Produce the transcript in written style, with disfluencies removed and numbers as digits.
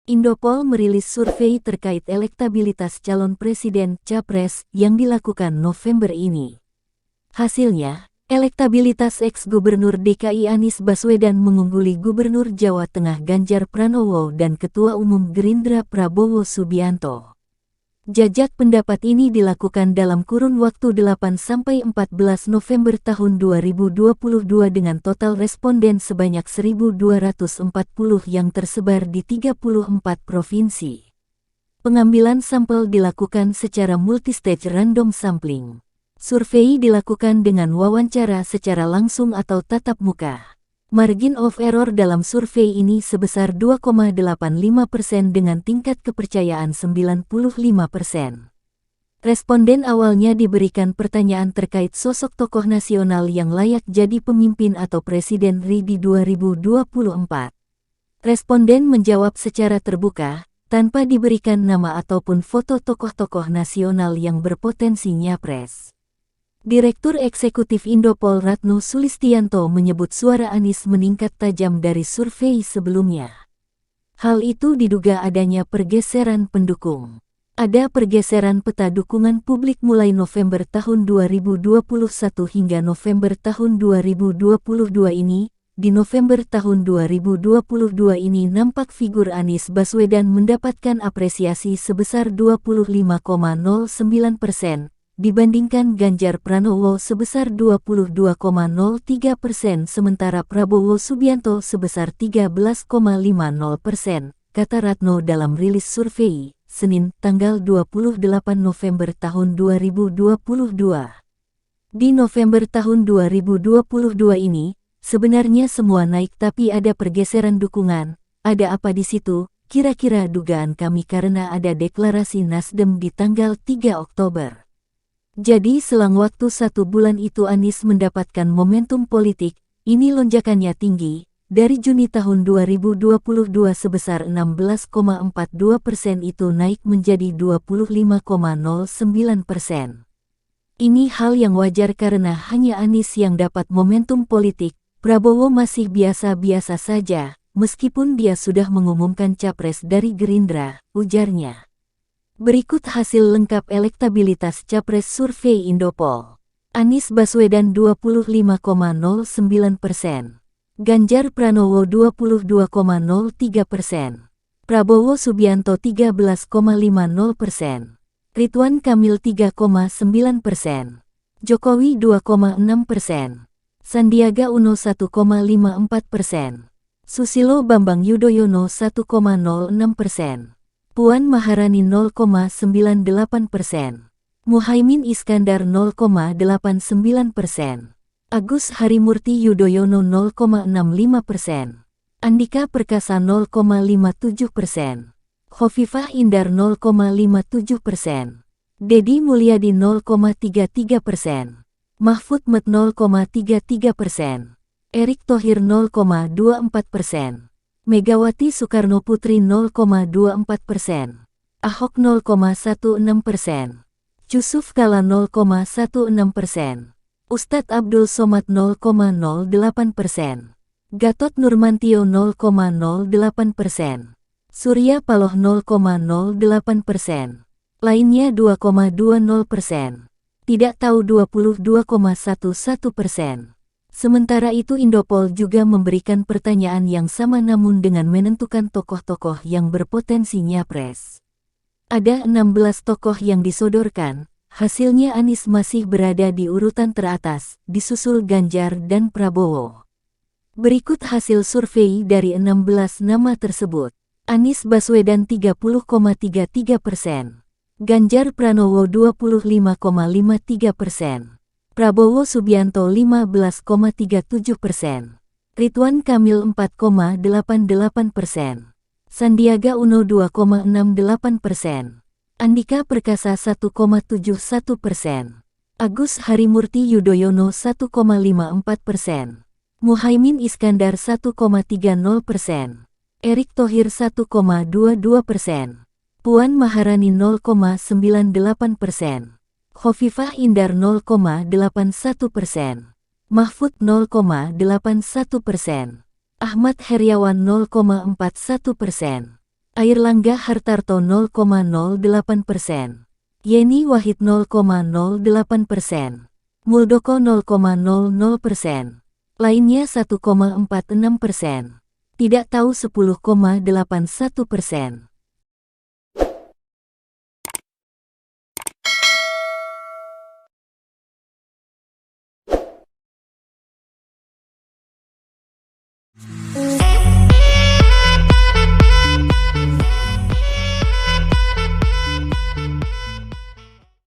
Indopol merilis survei terkait elektabilitas calon presiden Capres yang dilakukan November ini. Hasilnya, elektabilitas ex-gubernur DKI Anies Baswedan mengungguli Gubernur Jawa Tengah Ganjar Pranowo dan Ketua Umum Gerindra Prabowo Subianto. Jajak pendapat ini dilakukan dalam kurun waktu 8–14 November tahun 2022 dengan total responden sebanyak 1.240 yang tersebar di 34 provinsi. Pengambilan sampel dilakukan secara multistage random sampling. Survei dilakukan dengan wawancara secara langsung atau tatap muka. Margin of error dalam survei ini sebesar 2,85% dengan tingkat kepercayaan 95%. Responden awalnya diberikan pertanyaan terkait sosok tokoh nasional yang layak jadi pemimpin atau presiden RI di 2024. Responden menjawab secara terbuka, tanpa diberikan nama ataupun foto tokoh-tokoh nasional yang berpotensi nyapres. Direktur Eksekutif Indopol Ratno Sulistianto menyebut suara Anies meningkat tajam dari survei sebelumnya. Hal itu diduga adanya pergeseran pendukung. Ada pergeseran peta dukungan publik mulai November tahun 2021 hingga November tahun 2022 ini. Di November tahun 2022 ini nampak figur Anies Baswedan mendapatkan apresiasi sebesar 25,09%. Dibandingkan Ganjar Pranowo sebesar 22,03%, sementara Prabowo Subianto sebesar 13,50%, kata Ratno dalam rilis survei, Senin, tanggal 28 November tahun 2022. Di November tahun 2022 ini, sebenarnya semua naik tapi ada pergeseran dukungan. Ada apa di situ? Kira-kira dugaan kami karena ada deklarasi Nasdem di tanggal 3 Oktober. Jadi selang waktu 1 bulan itu Anies mendapatkan momentum politik, ini lonjakannya tinggi, dari Juni tahun 2022 sebesar 16,42% itu naik menjadi 25,09%. Ini hal yang wajar karena hanya Anies yang dapat momentum politik, Prabowo masih biasa-biasa saja, meskipun dia sudah mengumumkan capres dari Gerindra, ujarnya. Berikut hasil lengkap elektabilitas Capres survei Indopol. Anies Baswedan 25,09%. Ganjar Pranowo 22,03%. Prabowo Subianto 13,50%. Ridwan Kamil 3,9%. Jokowi 2,6%. Sandiaga Uno 1,54%. Susilo Bambang Yudhoyono 1,06%. Puan Maharani 0,98%. Muhaimin Iskandar 0,89%. Agus Harimurti Yudhoyono 0,65%. Andika Perkasa 0,57%. Khofifah Indar 0,57%. Dedi Mulyadi 0,33%. Mahfud Md 0,33%. Erick Thohir 0,24%. Megawati Soekarno Putri 0,24%, Ahok 0,16%, Yusuf Kala 0,16%, Ustadz Abdul Somad 0,08%, Gatot Nurmantio 0,08%, Surya Paloh 0,08%, lainnya 2,20%, tidak tahu 22,11%. Sementara itu Indopol juga memberikan pertanyaan yang sama namun dengan menentukan tokoh-tokoh yang berpotensi nyapres. Ada 16 tokoh yang disodorkan, hasilnya Anies masih berada di urutan teratas, disusul Ganjar dan Prabowo. Berikut hasil survei dari 16 nama tersebut. Anies Baswedan 30,33%, Ganjar Pranowo 25,53%. Prabowo Subianto 15,37%, Ridwan Kamil 4,88%, Sandiaga Uno 2,68%, Andika Perkasa 1,71%, Agus Harimurti Yudhoyono 1,54%, Muhaimin Iskandar 1,30%, Erick Thohir 1,22%, Puan Maharani 0,98%. Khofifah Indar 0,81%, Mahfud 0,81%, Ahmad Heriawan 0,41%, Airlangga Hartarto 0,08%. Yeni Wahid 0,08%. Muldoko 0,00%. Lainnya 1,46%. Tidak tahu 10,81%.